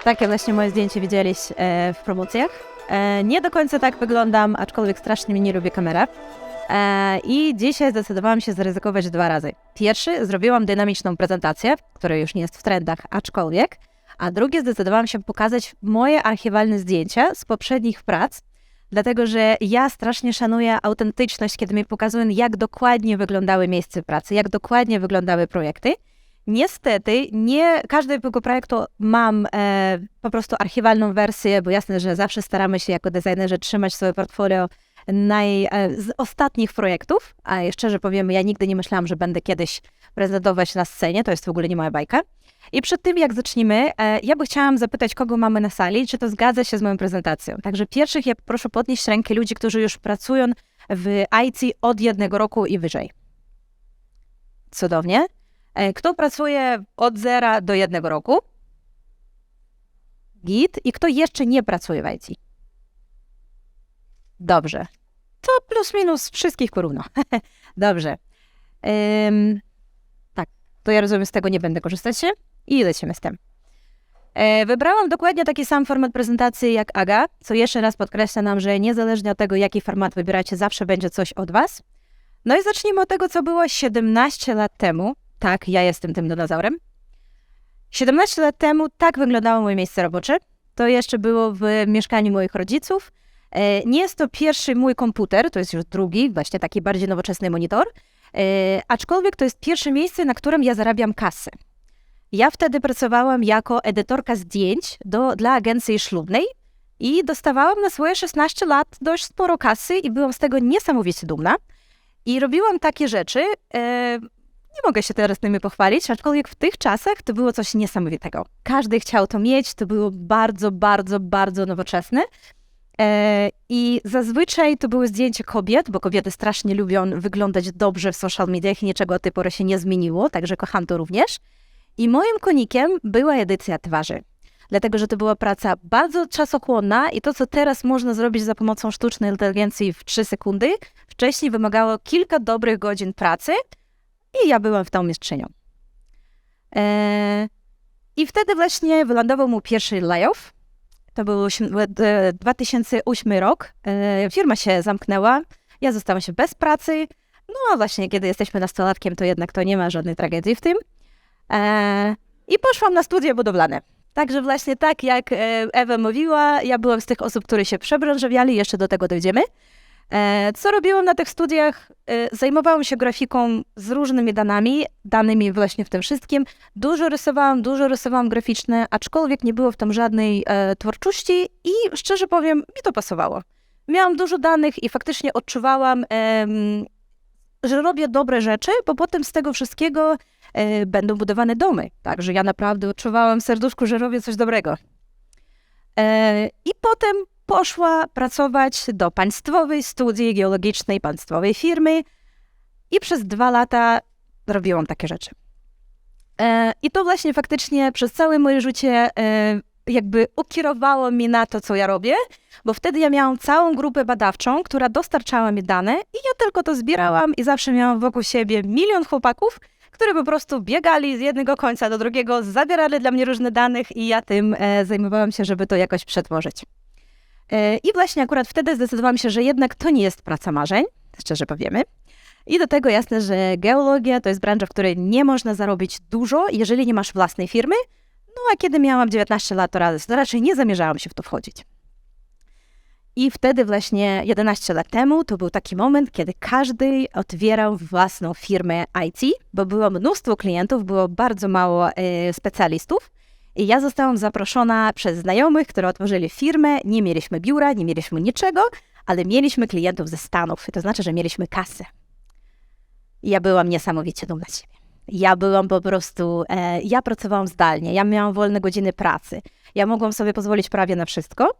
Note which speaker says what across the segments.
Speaker 1: Takie właśnie moje zdjęcie widzieliś w promocjach. Nie do końca tak wyglądam, aczkolwiek strasznie nie lubię kamerę. I dzisiaj zdecydowałam się zaryzykować 2 razy. Pierwszy, zrobiłam dynamiczną prezentację, która już nie jest w trendach, aczkolwiek. A drugie, zdecydowałam się pokazać moje archiwalne zdjęcia z poprzednich prac, dlatego że ja strasznie szanuję autentyczność, kiedy mi pokazują, jak dokładnie wyglądały miejsca pracy, jak dokładnie wyglądały projekty. Niestety, nie każdego projektu mam po prostu archiwalną wersję, bo jasne, że zawsze staramy się jako designerzy trzymać swoje portfolio z ostatnich projektów, a szczerze powiem, ja nigdy nie myślałam, że będę kiedyś prezentować na scenie, to jest w ogóle nie moja bajka. I przed tym, jak zaczniemy, ja by chciałam zapytać, kogo mamy na sali, czy to zgadza się z moją prezentacją. Także pierwszych ja proszę podnieść rękę ludzi, którzy już pracują w IT od 1 roku i wyżej. Cudownie. Kto pracuje od 0 do 1 roku? Git. I kto jeszcze nie pracuje w IT? Dobrze. To plus minus wszystkich porówno. Dobrze. Tak, to ja rozumiem, z tego nie będę korzystać się i lecimy z tym. Wybrałam dokładnie taki sam format prezentacji jak Aga, co jeszcze raz podkreśla nam, że niezależnie od tego, jaki format wybieracie, zawsze będzie coś od was. No i zacznijmy od tego, co było 17 lat temu. Tak, ja jestem tym dinozaurem. 17 lat temu tak wyglądało moje miejsce robocze. To jeszcze było w mieszkaniu moich rodziców. Nie jest to pierwszy mój komputer, to jest już drugi, właśnie taki bardziej nowoczesny monitor. Aczkolwiek to jest pierwsze miejsce, na którym ja zarabiam kasę. Ja wtedy pracowałam jako edytorka zdjęć dla agencji ślubnej i dostawałam na swoje 16 lat dość sporo kasy i byłam z tego niesamowicie dumna. I robiłam takie rzeczy, nie mogę się teraz nimi pochwalić, aczkolwiek w tych czasach to było coś niesamowitego. Każdy chciał to mieć, to było bardzo, bardzo, bardzo nowoczesne. I zazwyczaj to były zdjęcia kobiet, bo kobiety strasznie lubią wyglądać dobrze w social mediach i niczego od tej pory się nie zmieniło, także kocham to również. I moim konikiem była edycja twarzy, dlatego że to była praca bardzo czasochłonna i to, co teraz można zrobić za pomocą sztucznej inteligencji w 3 sekundy, wcześniej wymagało kilka dobrych godzin pracy i ja byłam w tą mistrzynią. I wtedy właśnie wylądował mu pierwszy layoff. To był 2008 rok. Firma się zamknęła, ja zostałam się bez pracy. No a właśnie, kiedy jesteśmy nastolatkiem, to jednak to nie ma żadnej tragedii w tym. I poszłam na studia budowlane. Także właśnie tak, jak Ewa mówiła, ja byłam z tych osób, które się przebranżowiali, jeszcze do tego dojdziemy. Co robiłam na tych studiach? Zajmowałam się grafiką z różnymi danymi właśnie w tym wszystkim. Dużo rysowałam graficzne, aczkolwiek nie było w tym żadnej twórczości i szczerze powiem, mi to pasowało. Miałam dużo danych i faktycznie odczuwałam, że robię dobre rzeczy, bo potem z tego wszystkiego będą budowane domy. Także ja naprawdę odczuwałam w serduszku, że robię coś dobrego. I potem poszła pracować do państwowej studii geologicznej, państwowej firmy i przez 2 lata robiłam takie rzeczy. I to właśnie faktycznie przez całe moje życie jakby ukierowało mnie na to, co ja robię, bo wtedy ja miałam całą grupę badawczą, która dostarczała mi dane i ja tylko to zbierałam i zawsze miałam wokół siebie milion chłopaków, które po prostu biegali z jednego końca do drugiego, zabierali dla mnie różne danych i ja tym zajmowałam się, żeby to jakoś przetworzyć. I właśnie akurat wtedy zdecydowałam się, że jednak to nie jest praca marzeń, szczerze powiemy. I do tego jasne, że geologia to jest branża, w której nie można zarobić dużo, jeżeli nie masz własnej firmy. No a kiedy miałam 19 lat, to raczej nie zamierzałam się w to wchodzić. I wtedy właśnie 11 lat temu to był taki moment, kiedy każdy otwierał własną firmę IT, bo było mnóstwo klientów, było bardzo mało specjalistów. I ja zostałam zaproszona przez znajomych, którzy otworzyli firmę. Nie mieliśmy biura, nie mieliśmy niczego, ale mieliśmy klientów ze Stanów. To znaczy, że mieliśmy kasę. I ja byłam niesamowicie dumna z siebie. Ja byłam po prostu, ja pracowałam zdalnie, ja miałam wolne godziny pracy. Ja mogłam sobie pozwolić prawie na wszystko.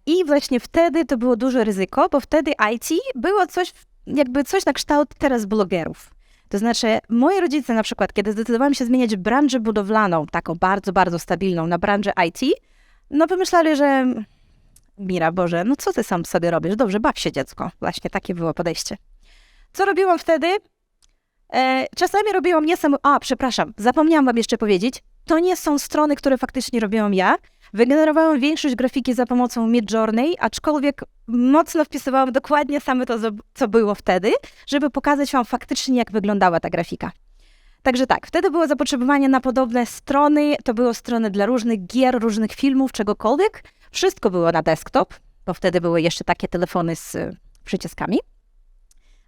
Speaker 1: I właśnie wtedy to było duże ryzyko, bo wtedy IT było coś na kształt teraz blogerów. To znaczy, moi rodzice na przykład, kiedy zdecydowałam się zmieniać branżę budowlaną, taką bardzo, bardzo stabilną, na branżę IT, no pomyśleli, że Mira, Boże, no co ty sam sobie robisz? Dobrze, baw się dziecko. Właśnie takie było podejście. Co robiłam wtedy? Czasami robiłam przepraszam, zapomniałam wam jeszcze powiedzieć, to nie są strony, które faktycznie robiłam ja. Wygenerowałam większość grafiki za pomocą Midjourney, aczkolwiek mocno wpisywałam dokładnie same to, co było wtedy, żeby pokazać wam faktycznie, jak wyglądała ta grafika. Także tak, wtedy było zapotrzebowanie na podobne strony, to były strony dla różnych gier, różnych filmów, czegokolwiek. Wszystko było na desktop, bo wtedy były jeszcze takie telefony z przyciskami.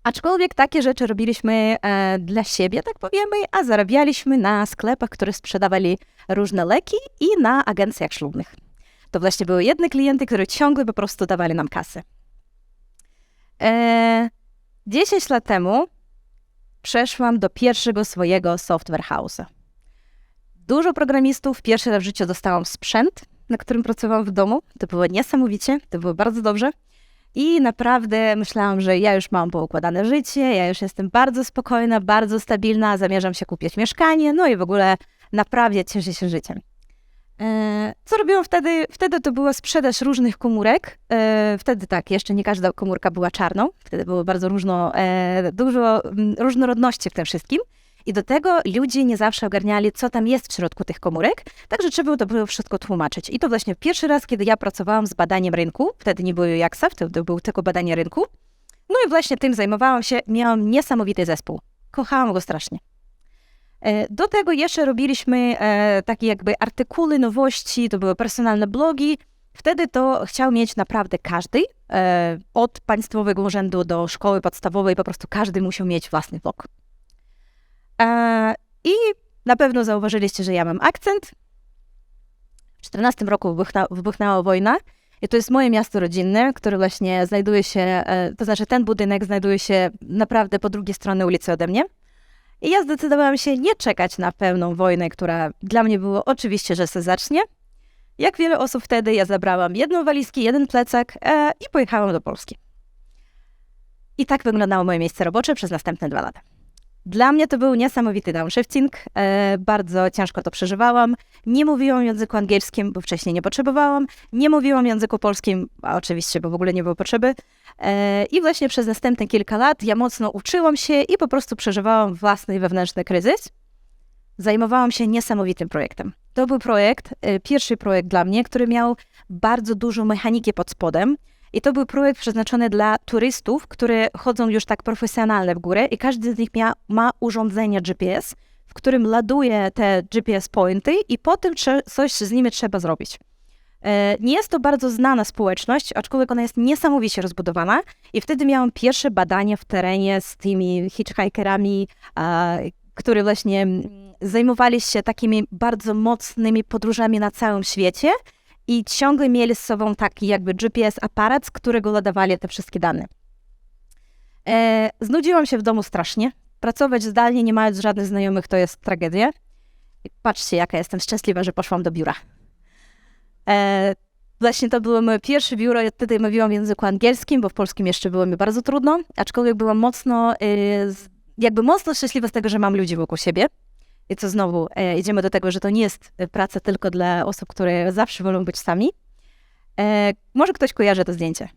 Speaker 1: Aczkolwiek takie rzeczy robiliśmy dla siebie, tak powiemy, a zarabialiśmy na sklepach, które sprzedawali różne leki i na agencjach ślubnych. To właśnie były jedne klienty, które ciągle po prostu dawali nam kasę. 10 lat temu przeszłam do pierwszego swojego software house'a. Dużo programistów, pierwszy raz w życiu dostałam sprzęt, na którym pracowałam w domu. To było niesamowicie, to było bardzo dobrze. I naprawdę myślałam, że ja już mam poukładane życie, ja już jestem bardzo spokojna, bardzo stabilna, zamierzam się kupić mieszkanie, no i w ogóle naprawdę cieszę się życiem. Co robiłam wtedy? Wtedy to była sprzedaż różnych komórek. Wtedy tak, jeszcze nie każda komórka była czarną. Wtedy było bardzo dużo różnorodności w tym wszystkim. I do tego ludzie nie zawsze ogarniali, co tam jest w środku tych komórek, także trzeba było wszystko tłumaczyć. I to właśnie pierwszy raz, kiedy ja pracowałam z badaniem rynku, wtedy nie było UX-a, wtedy było tylko badanie rynku. No i właśnie tym zajmowałam się, miałam niesamowity zespół. Kochałam go strasznie. Do tego jeszcze robiliśmy takie jakby artykuły, nowości, to były personalne blogi. Wtedy to chciał mieć naprawdę każdy, od państwowego urzędu do szkoły podstawowej, po prostu każdy musiał mieć własny blog. I na pewno zauważyliście, że ja mam akcent. W 2014 roku wybuchnęła wojna i to jest moje miasto rodzinne, które właśnie znajduje się, to znaczy ten budynek znajduje się naprawdę po drugiej stronie ulicy ode mnie. I ja zdecydowałam się nie czekać na pełną wojnę, która dla mnie było oczywiście, że się zacznie. Jak wiele osób wtedy, ja zabrałam jedną walizkę, jeden plecak i pojechałam do Polski. I tak wyglądało moje miejsce robocze przez następne 2 lata. Dla mnie to był niesamowity downshifting, bardzo ciężko to przeżywałam. Nie mówiłam w języku angielskim, bo wcześniej nie potrzebowałam. Nie mówiłam w języku polskim, a oczywiście, bo w ogóle nie było potrzeby. I właśnie przez następne kilka lat ja mocno uczyłam się i po prostu przeżywałam własny wewnętrzny kryzys. Zajmowałam się niesamowitym projektem. To był pierwszy projekt dla mnie, który miał bardzo dużo mechaniki pod spodem. I to był projekt przeznaczony dla turystów, które chodzą już tak profesjonalnie w górę i każdy z nich ma urządzenie GPS, w którym ładuje te GPS pointy i potem coś z nimi trzeba zrobić. Nie jest to bardzo znana społeczność, aczkolwiek ona jest niesamowicie rozbudowana i wtedy miałam pierwsze badania w terenie z tymi hitchhikerami, którzy właśnie zajmowali się takimi bardzo mocnymi podróżami na całym świecie i ciągle mieli z sobą taki jakby GPS-aparat, z którego ładowali te wszystkie dane. Znudziłam się w domu strasznie. Pracować zdalnie, nie mając żadnych znajomych, to jest tragedia. I patrzcie, jaka jestem szczęśliwa, że poszłam do biura. Właśnie to było moje pierwsze biuro. Ja wtedy mówiłam w języku angielskim, bo w polskim jeszcze było mi bardzo trudno. Aczkolwiek byłam mocno szczęśliwa z tego, że mam ludzi wokół siebie. I co znowu, idziemy do tego, że to nie jest praca tylko dla osób, które zawsze wolą być sami. Może ktoś kojarzy to zdjęcie.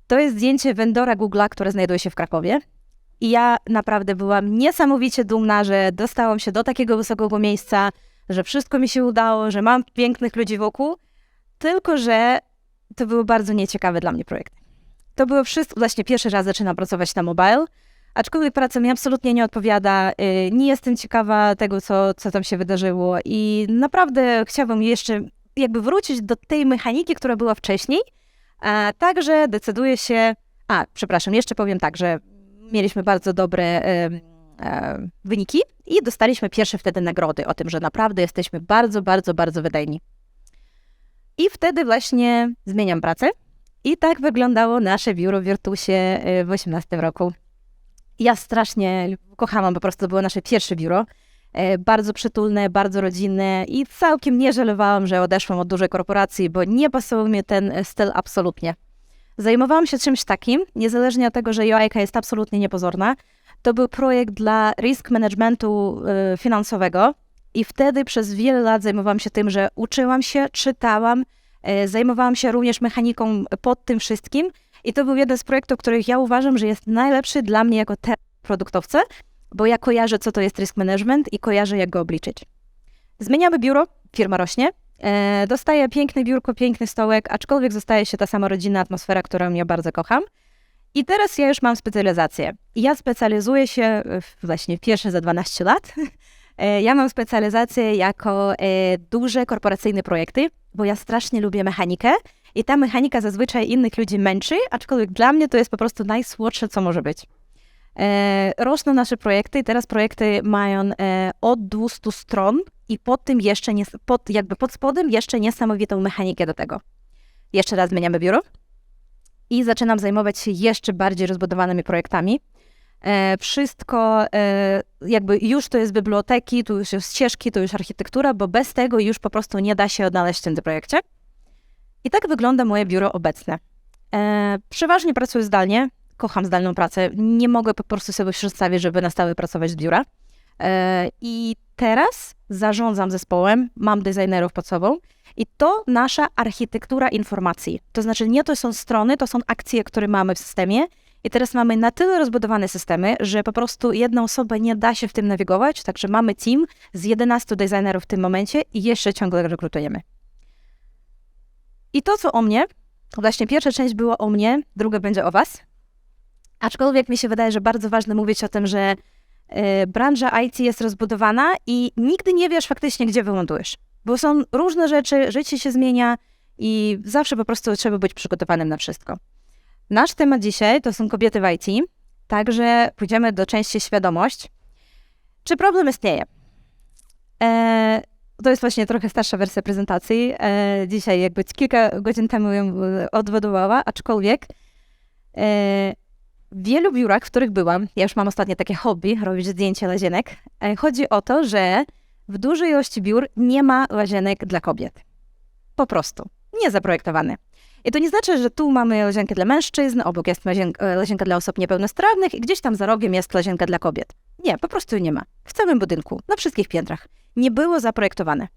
Speaker 1: To jest zdjęcie vendora Google'a, które znajduje się w Krakowie. I ja naprawdę byłam niesamowicie dumna, że dostałam się do takiego wysokiego miejsca, że wszystko mi się udało, że mam pięknych ludzi wokół. Tylko że to były bardzo nieciekawe dla mnie projekty. To było wszystko, właśnie pierwszy raz zaczynam pracować na mobile, aczkolwiek praca mi absolutnie nie odpowiada, nie jestem ciekawa tego, co tam się wydarzyło i naprawdę chciałabym jeszcze jakby wrócić do tej mechaniki, która była wcześniej, także decyduję się, jeszcze powiem tak, że mieliśmy bardzo dobre wyniki i dostaliśmy pierwsze wtedy nagrody o tym, że naprawdę jesteśmy bardzo, bardzo, bardzo wydajni. I wtedy właśnie zmieniam pracę i tak wyglądało nasze biuro w Virtusie w 2018 roku. Ja strasznie kochałam, po prostu to było nasze pierwsze biuro. Bardzo przytulne, bardzo rodzinne i całkiem nie żałowałam, że odeszłam od dużej korporacji, bo nie pasował mi ten styl absolutnie. Zajmowałam się czymś takim, niezależnie od tego, że UI jest absolutnie niepozorna. To był projekt dla risk managementu finansowego i wtedy przez wiele lat zajmowałam się tym, że uczyłam się, czytałam, zajmowałam się również mechaniką pod tym wszystkim i to był jeden z projektów, których ja uważam, że jest najlepszy dla mnie jako produktowce, bo ja kojarzę, co to jest risk management i kojarzę, jak go obliczyć. Zmieniamy biuro, firma rośnie, dostaję piękne biurko, piękny stołek, aczkolwiek zostaje się ta sama rodzinna atmosfera, którą ja bardzo kocham. I teraz ja już mam specjalizację. Ja specjalizuję się właśnie pierwsze za 12 lat. Ja mam specjalizację jako duże korporacyjne projekty, bo ja strasznie lubię mechanikę i ta mechanika zazwyczaj innych ludzi męczy, aczkolwiek dla mnie to jest po prostu najsłodsze, co może być. Rosną nasze projekty, teraz projekty mają od 200 stron i pod tym jeszcze, pod spodem jeszcze niesamowitą mechanikę do tego. Jeszcze raz zmieniamy biuro i zaczynam zajmować się jeszcze bardziej rozbudowanymi projektami. Wszystko jakby już to jest biblioteki, tu już jest ścieżki, to już architektura, bo bez tego już po prostu nie da się odnaleźć w tym projekcie. I tak wygląda moje biuro obecne. Przeważnie pracuję zdalnie, kocham zdalną pracę, nie mogę po prostu sobie przedstawić, żeby na stałe pracować z biura. I teraz zarządzam zespołem, mam designerów pod sobą i to nasza architektura informacji. To znaczy nie to są strony, to są akcje, które mamy w systemie i teraz mamy na tyle rozbudowane systemy, że po prostu jedna osoba nie da się w tym nawigować, także mamy team z 11 designerów w tym momencie i jeszcze ciągle rekrutujemy. I to, co o mnie, właśnie pierwsza część była o mnie, druga będzie o was. Aczkolwiek mi się wydaje, że bardzo ważne mówić o tym, że branża IT jest rozbudowana i nigdy nie wiesz faktycznie, gdzie wylądujesz. Bo są różne rzeczy, życie się zmienia i zawsze po prostu trzeba być przygotowanym na wszystko. Nasz temat dzisiaj to są kobiety w IT, także pójdziemy do części świadomość. Czy problem istnieje? To jest właśnie trochę starsza wersja prezentacji. Dzisiaj jakby kilka godzin temu ją odładowała, aczkolwiek w wielu biurach, w których byłam, ja już mam ostatnio takie hobby, robić zdjęcia łazienek, chodzi o to, że w dużej ilości biur nie ma łazienek dla kobiet. Po prostu. Nie zaprojektowane. I to nie znaczy, że tu mamy łazienkę dla mężczyzn, obok jest łazienka dla osób niepełnosprawnych i gdzieś tam za rogiem jest łazienka dla kobiet. Nie, po prostu nie ma. W całym budynku, na wszystkich piętrach. Nie było zaprojektowane.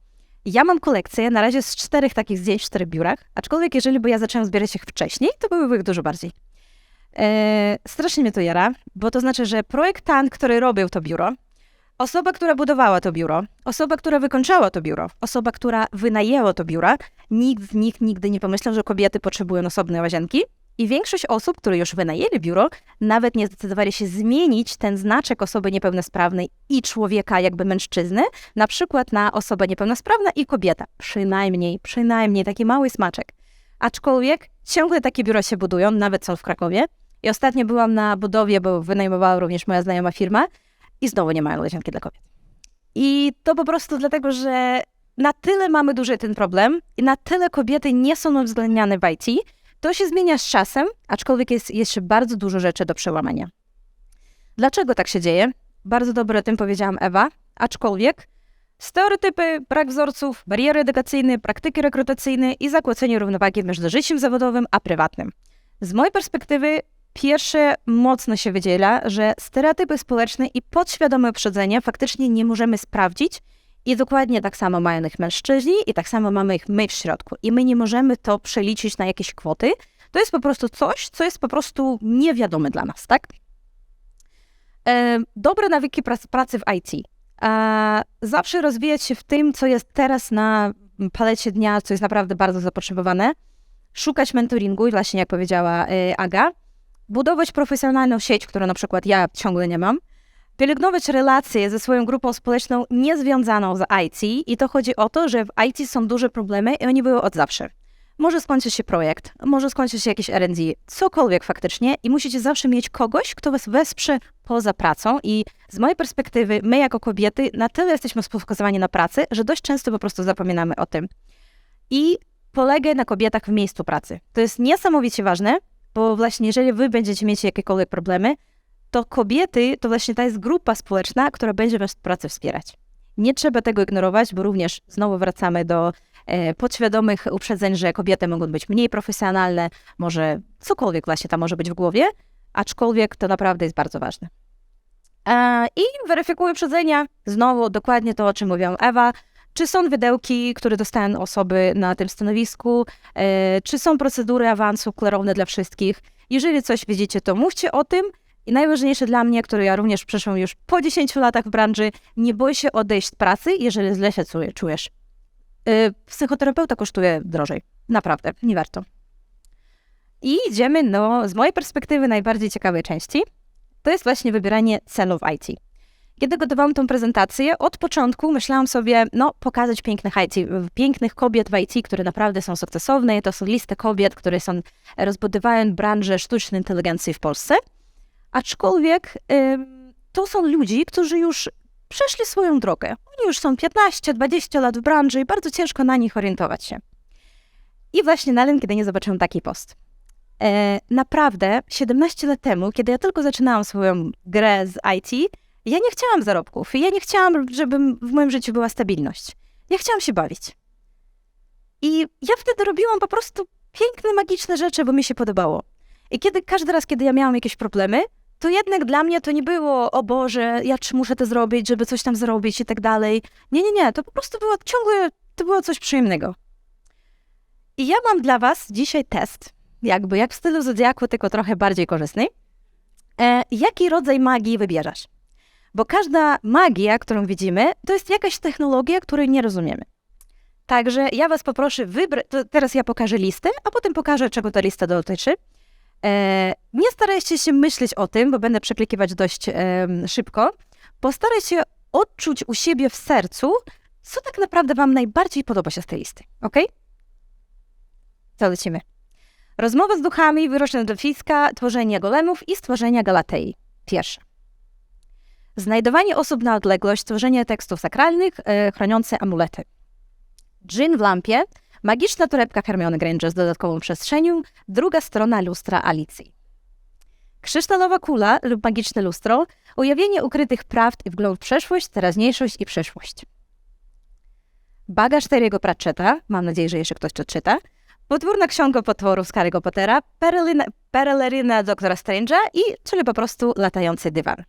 Speaker 1: Ja mam kolekcję na razie z 4 takich zdjęć w 4 biurach, aczkolwiek jeżeli by ja zaczęłam zbierać ich wcześniej, to byłyby ich dużo bardziej. Strasznie mnie to jara, bo to znaczy, że projektant, który robił to biuro, osoba, która budowała to biuro, osoba, która wykończała to biuro, osoba, która wynajęła to biuro, nikt z nich nigdy nie pomyślał, że kobiety potrzebują osobnej łazienki i większość osób, które już wynajęli biuro, nawet nie zdecydowali się zmienić ten znaczek osoby niepełnosprawnej i człowieka jakby mężczyzny, na przykład na osobę niepełnosprawna i kobieta. Przynajmniej taki mały smaczek. Aczkolwiek ciągle takie biura się budują, nawet są w Krakowie. I ostatnio byłam na budowie, bo wynajmowała również moja znajoma firma i znowu nie mają łazienki dla kobiet. I to po prostu dlatego, że na tyle mamy duży ten problem i na tyle kobiety nie są uwzględniane w IT, to się zmienia z czasem, aczkolwiek jest jeszcze bardzo dużo rzeczy do przełamania. Dlaczego tak się dzieje? Bardzo dobrze o tym powiedziałam Ewa, aczkolwiek stereotypy, brak wzorców, bariery edukacyjne, praktyki rekrutacyjne i zakłócenie równowagi między życiem zawodowym a prywatnym. Z mojej perspektywy pierwsze mocno się wydziela, że stereotypy społeczne i podświadome uprzedzenia faktycznie nie możemy sprawdzić i dokładnie tak samo mają ich mężczyźni i tak samo mamy ich my w środku. I my nie możemy to przeliczyć na jakieś kwoty. To jest po prostu coś, co jest po prostu niewiadome dla nas, tak? Dobre nawyki pracy w IT. Zawsze rozwijać się w tym, co jest teraz na palecie dnia, co jest naprawdę bardzo zapotrzebowane. Szukać mentoringu, i właśnie jak powiedziała Aga. Budować profesjonalną sieć, którą na przykład ja ciągle nie mam. Pielęgnować relacje ze swoją grupą społeczną niezwiązaną z IT i to chodzi o to, że w IT są duże problemy i oni były od zawsze. Może skończyć się projekt, może skończyć się jakiś R&D, cokolwiek faktycznie i musicie zawsze mieć kogoś, kto was wesprze poza pracą i z mojej perspektywy my jako kobiety na tyle jesteśmy sfokusowani na pracy, że dość często po prostu zapominamy o tym. I polegaj na kobietach w miejscu pracy. To jest niesamowicie ważne, bo właśnie jeżeli wy będziecie mieć jakiekolwiek problemy, to kobiety to właśnie ta jest grupa społeczna, która będzie was w pracy wspierać. Nie trzeba tego ignorować, bo również znowu wracamy do podświadomych uprzedzeń, że kobiety mogą być mniej profesjonalne, może cokolwiek właśnie tam może być w głowie, aczkolwiek to naprawdę jest bardzo ważne. I weryfikuję uprzedzenia, znowu dokładnie to, o czym mówiła Ewa, czy są wydełki, które dostają osoby na tym stanowisku, czy są procedury awansu klarowne dla wszystkich. Jeżeli coś widzicie, to mówcie o tym I najważniejsze dla mnie, które ja również przeszłam już po 10 latach w branży, nie bój się odejść z pracy, jeżeli źle się czujesz. Psychoterapeuta kosztuje drożej. Naprawdę, nie warto. I idziemy, z mojej perspektywy, najbardziej ciekawej części. To jest właśnie wybieranie celów IT. Kiedy gotowałam tą prezentację, od początku myślałam sobie, pokazać pięknych kobiet w IT, które naprawdę są sukcesowne. To są listy kobiet, które rozbudowają branżę sztucznej inteligencji w Polsce. Aczkolwiek to są ludzie, którzy już przeszli swoją drogę. Oni już są 15-20 lat w branży i bardzo ciężko na nich orientować się. I właśnie na LinkedInie zobaczyłam taki post. Naprawdę 17 lat temu, kiedy ja tylko zaczynałam swoją grę z IT, ja nie chciałam zarobków i ja nie chciałam, żeby w moim życiu była stabilność. Ja chciałam się bawić. I ja wtedy robiłam po prostu piękne, magiczne rzeczy, bo mi się podobało. I każdy raz, kiedy ja miałam jakieś problemy, to jednak dla mnie to nie było, o Boże, ja muszę to zrobić, żeby coś tam zrobić i tak dalej. Nie, to po prostu było to było coś przyjemnego. I ja mam dla was dzisiaj test, jak w stylu Zodiaku, tylko trochę bardziej korzystny. Jaki rodzaj magii wybierzesz? Bo każda magia, którą widzimy, to jest jakaś technologia, której nie rozumiemy. Także ja was poproszę wybrać, teraz ja pokażę listę, a potem pokażę, czego ta lista dotyczy. Nie starajcie się myśleć o tym, bo będę przeklikiwać dość szybko. Postaraj się odczuć u siebie w sercu, co tak naprawdę wam najbardziej podoba się z tej listy. Ok? To lecimy. Rozmowa z duchami, wyroczne delfiska, tworzenie golemów i stworzenia galatei. Pierwsze. Znajdowanie osób na odległość, tworzenie tekstów sakralnych, chroniące amulety. Dżin w lampie, magiczna torebka Hermiony Granger z dodatkową przestrzenią, druga strona lustra Alicji. Kryształowa kula lub magiczne lustro, ujawnienie ukrytych prawd i wgląd w przeszłość, teraźniejszość i przyszłość. Bagaż Terry'ego Pratchetta, mam nadzieję, że jeszcze ktoś to czyta, podwórna książka potworów z Harry'ego Pottera, pereleryna doktora Strange'a czyli po prostu latający dywan.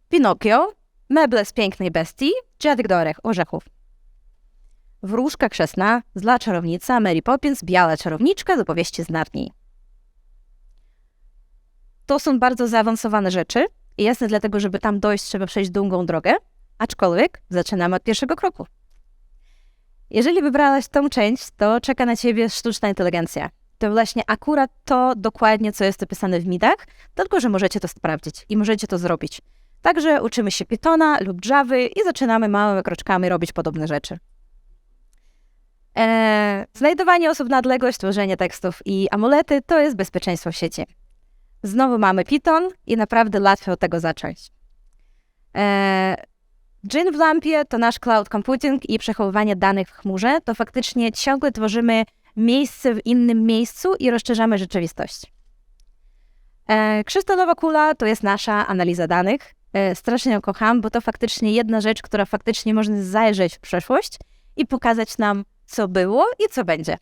Speaker 1: Pinokio, meble z pięknej bestii, dziadek do orzechów. Wróżka krzesna, zła czarownica, Mary Poppins, biała czarowniczka z opowieści z Narnii. To są bardzo zaawansowane rzeczy i jasne, dlatego, żeby tam dojść, trzeba przejść długą drogę, aczkolwiek zaczynamy od pierwszego kroku. Jeżeli wybrałaś tą część, to czeka na ciebie sztuczna inteligencja. To właśnie akurat to dokładnie, co jest opisane w midach, tylko że możecie to sprawdzić i możecie to zrobić. Także uczymy się Pythona lub Javy i zaczynamy małymi kroczkami robić podobne rzeczy. Znajdowanie osób na odległość, tworzenie tekstów i amulety to jest bezpieczeństwo w sieci. Znowu mamy Python i naprawdę łatwo od tego zacząć. Dżin w lampie to nasz cloud computing i przechowywanie danych w chmurze. To faktycznie ciągle tworzymy miejsce w innym miejscu i rozszerzamy rzeczywistość. Kryształowa kula to jest nasza analiza danych. Strasznie ją kocham, bo to faktycznie jedna rzecz, która faktycznie można zajrzeć w przeszłość i pokazać nam, co było i co będzie.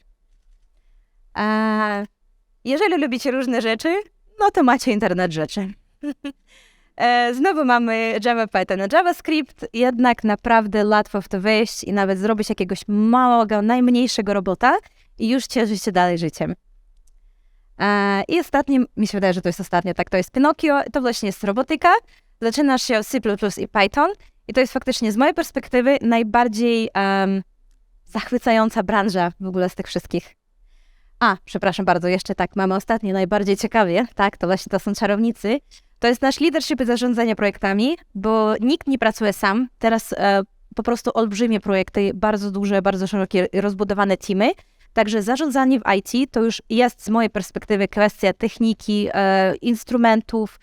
Speaker 1: Jeżeli lubicie różne rzeczy, to macie internet rzeczy. Znowu mamy Java, Python i JavaScript, jednak naprawdę łatwo w to wejść i nawet zrobić jakiegoś małego, najmniejszego robota i już cieszyć się dalej życiem. I ostatnim, mi się wydaje, że to jest ostatnie, to jest Pinokio, to właśnie jest robotyka. Zaczynasz się od C++ i Python i to jest faktycznie z mojej perspektywy najbardziej zachwycająca branża w ogóle z tych wszystkich. Przepraszam bardzo, jeszcze mamy ostatnie, najbardziej ciekawie, to właśnie to są czarownicy. To jest nasz leadership i zarządzanie projektami, bo nikt nie pracuje sam. Teraz po prostu olbrzymie projekty, bardzo duże, bardzo szerokie, rozbudowane teamy. Także zarządzanie w IT to już jest z mojej perspektywy kwestia techniki, instrumentów,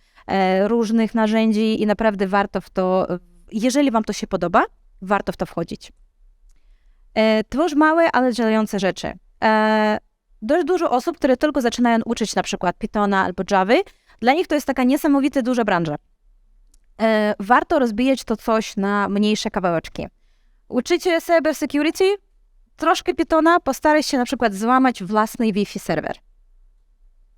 Speaker 1: różnych narzędzi i naprawdę warto w to, jeżeli wam to się podoba, warto w to wchodzić. Tworz małe, ale działające rzeczy. Dość dużo osób, które tylko zaczynają uczyć na przykład Pythona albo Javy, dla nich to jest taka niesamowita duża branża. Warto rozbijać to coś na mniejsze kawałeczki. Uczycie cyber security? Troszkę Pythona, postaraj się na przykład złamać własny Wi-Fi serwer.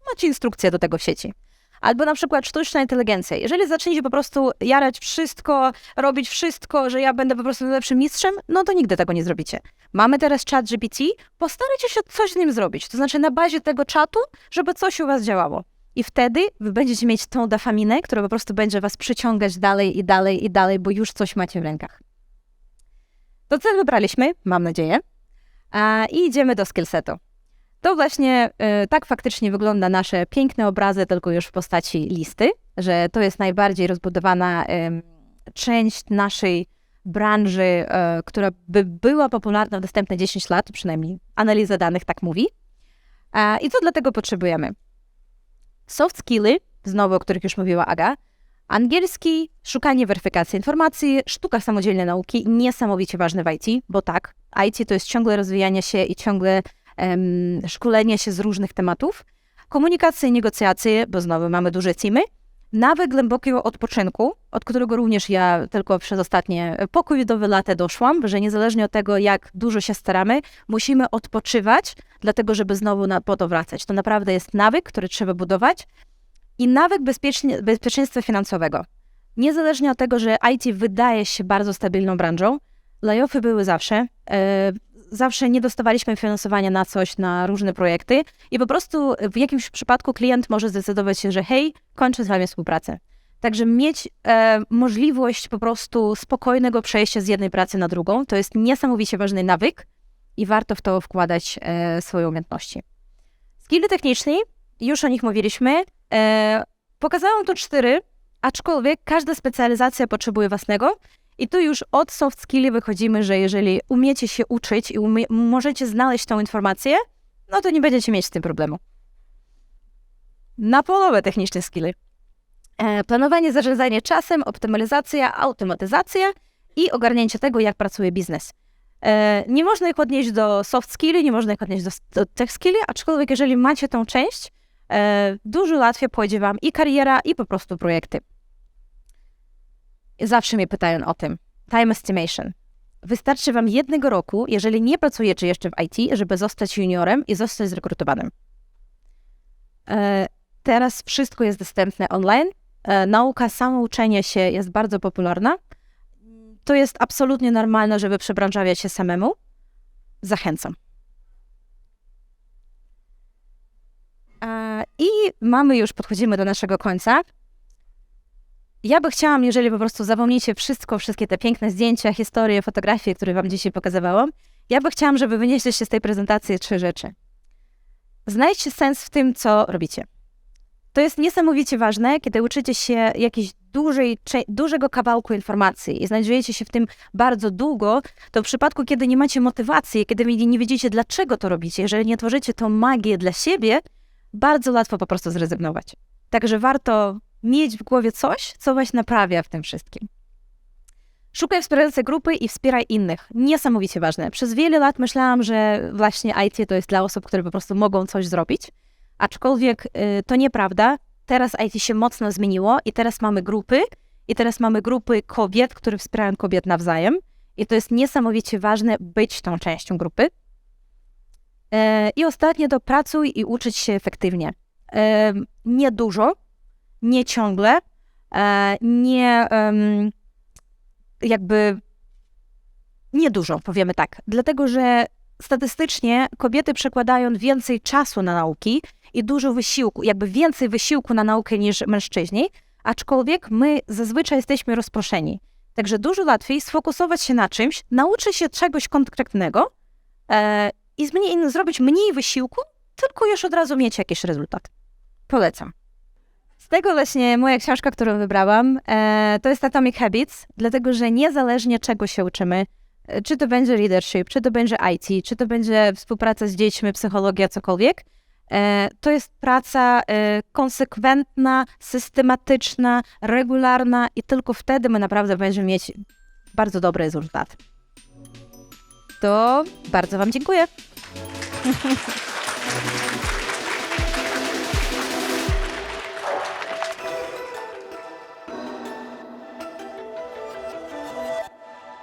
Speaker 1: Macie instrukcję do tego w sieci. Albo na przykład sztuczna inteligencja. Jeżeli zaczniecie po prostu jarać wszystko, robić wszystko, że ja będę po prostu najlepszym mistrzem, to nigdy tego nie zrobicie. Mamy teraz ChatGPT, postarajcie się coś z nim zrobić. To znaczy na bazie tego czatu, żeby coś u was działało. I wtedy wy będziecie mieć tą dopaminę, która po prostu będzie was przyciągać dalej i dalej i dalej, bo już coś macie w rękach. To cel wybraliśmy, mam nadzieję, i idziemy do skillsetu. To właśnie tak faktycznie wygląda nasze piękne obrazy, tylko już w postaci listy, że to jest najbardziej rozbudowana część naszej branży, która by była popularna w następne 10 lat, przynajmniej analiza danych tak mówi. I co dlatego potrzebujemy? Soft skilly, znowu o których już mówiła Aga, angielski, szukanie, weryfikacji informacji, sztuka samodzielnej nauki, niesamowicie ważne w IT, bo tak, IT to jest ciągłe rozwijanie się i ciągłe szkolenie się z różnych tematów, komunikacja i negocjacje, bo znowu mamy duże teamy, nawet głębokiego odpoczynku, od którego również ja tylko przez ostatnie covidowe lata doszłam, że niezależnie od tego, jak dużo się staramy, musimy odpoczywać, dlatego żeby znowu po to wracać. To naprawdę jest nawyk, który trzeba budować i nawyk bezpieczeństwa finansowego. Niezależnie od tego, że IT wydaje się bardzo stabilną branżą, layoffy były zawsze. Zawsze nie dostawaliśmy finansowania na coś, na różne projekty i po prostu w jakimś przypadku klient może zdecydować się, że hej, kończę z wami współpracę. Także mieć możliwość po prostu spokojnego przejścia z jednej pracy na drugą, to jest niesamowicie ważny nawyk i warto w to wkładać swoje umiejętności. Skilly techniczni, już o nich mówiliśmy. Pokazałam tu 4, aczkolwiek każda specjalizacja potrzebuje własnego. I tu już od soft skilli wychodzimy, że jeżeli umiecie się uczyć i możecie znaleźć tą informację, no to nie będziecie mieć z tym problemu. Na połowę techniczne skilly. Planowanie, zarządzanie czasem, optymalizacja, automatyzacja i ogarnięcie tego, jak pracuje biznes. Nie można ich odnieść do soft skilli, nie można ich odnieść do tech skilli, aczkolwiek jeżeli macie tą część, dużo łatwiej pójdzie wam i kariera, i po prostu projekty. Zawsze mnie pytają o tym. Time estimation. Wystarczy wam 1 roku, jeżeli nie pracujecie jeszcze w IT, żeby zostać juniorem i zostać zrekrutowanym. Teraz wszystko jest dostępne online. Nauka, samouczenie się jest bardzo popularna. To jest absolutnie normalne, żeby przebranżawiać się samemu. Zachęcam. I podchodzimy do naszego końca. Ja by chciałam, jeżeli po prostu zapomnicie wszystkie te piękne zdjęcia, historie, fotografie, które wam dzisiaj pokazywałam, ja by chciałam, żeby wynieśliście z tej prezentacji 3 rzeczy. Znajdźcie sens w tym, co robicie. To jest niesamowicie ważne, kiedy uczycie się jakiejś dużego kawałku informacji i znajdujecie się w tym bardzo długo, to w przypadku, kiedy nie macie motywacji, kiedy nie wiedzicie, dlaczego to robicie, jeżeli nie tworzycie tą magię dla siebie, bardzo łatwo po prostu zrezygnować. Także warto mieć w głowie coś, co was naprawia w tym wszystkim. Szukaj wspierającej grupy i wspieraj innych. Niesamowicie ważne. Przez wiele lat myślałam, że właśnie IT to jest dla osób, które po prostu mogą coś zrobić, aczkolwiek to nieprawda. Teraz IT się mocno zmieniło i teraz mamy grupy kobiet, które wspierają kobiet nawzajem i to jest niesamowicie ważne być tą częścią grupy. I ostatnie to pracuj i uczyć się efektywnie. Nie dużo, nie ciągle, nie dużo, powiemy tak. Dlatego, że statystycznie kobiety przekładają więcej czasu na nauki i dużo wysiłku, więcej wysiłku na naukę niż mężczyźni, aczkolwiek my zazwyczaj jesteśmy rozproszeni. Także dużo łatwiej sfokusować się na czymś, nauczyć się czegoś konkretnego i zrobić mniej wysiłku, tylko już od razu mieć jakiś rezultat. Polecam. Z tego właśnie moja książka, którą wybrałam, to jest Atomic Habits, dlatego że niezależnie czego się uczymy, czy to będzie leadership, czy to będzie IT, czy to będzie współpraca z dziećmi, psychologia, cokolwiek, to jest praca konsekwentna, systematyczna, regularna i tylko wtedy my naprawdę będziemy mieć bardzo dobre rezultaty. To bardzo wam dziękuję.